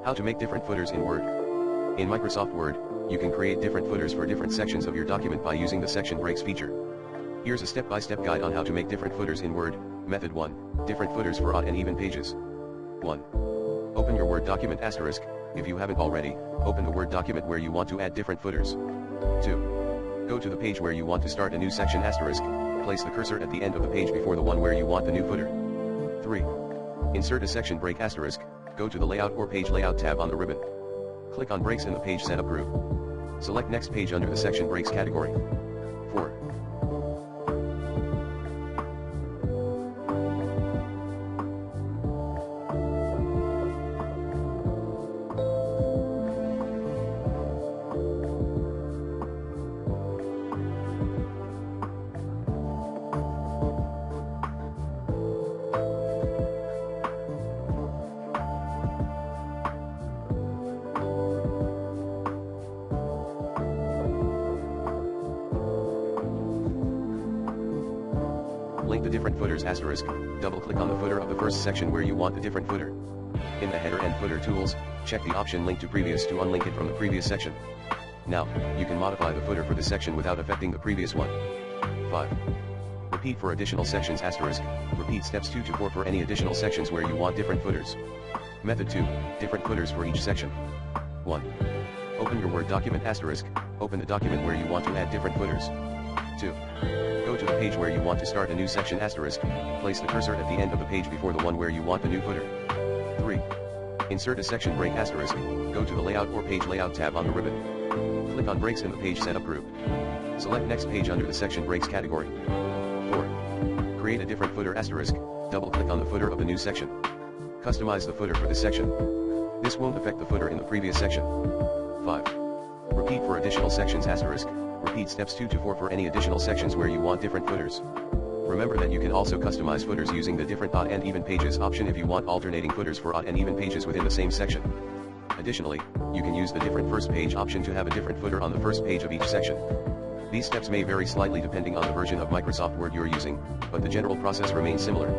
How to make different footers in Word. In Microsoft Word, you can create different footers for different sections of your document by using the section breaks feature. Here's a step-by-step guide on how to make different footers in Word. Method 1. Different footers for odd and even pages. 1. Open your Word document **. If you haven't already, open the Word document where you want to add different footers. 2. Go to the page where you want to start a new section **. Place the cursor at the end of the page before the one where you want the new footer. 3. Insert a section break **. Go to the Layout or Page Layout tab on the ribbon. Click on Breaks in the Page Setup group. Select Next Page under the Section Breaks category. 4. Link the different footers *. Double-click on the footer of the first section where you want the different footer. In the Header and Footer tools, check the option Link to Previous to unlink it from the previous section. Now, you can modify the footer for the section without affecting the previous one. 5. Repeat for additional sections *. Repeat steps 2 to 4 for any additional sections where you want different footers. Method 2. Different footers for each section. 1. Open your Word document *. Open the document where you want to add different footers. 2. Go to the page where you want to start a new section *. Place the cursor at the end of the page before the one where you want the new footer. 3. Insert a section break *. Go to the Layout or Page Layout tab on the ribbon. Click on Breaks in the Page Setup group. Select Next Page under the Section Breaks category. 4. Create a different footer *. Double-click on the footer of the new section. Customize the footer for this section. This won't affect the footer in the previous section. 5. Repeat for additional sections *. Repeat steps 2 to 4 for any additional sections where you want different footers. Remember that you can also customize footers using the different odd and even pages option if you want alternating footers for odd and even pages within the same section. Additionally, you can use the different first page option to have a different footer on the first page of each section. These steps may vary slightly depending on the version of Microsoft Word you're using, but the general process remains similar.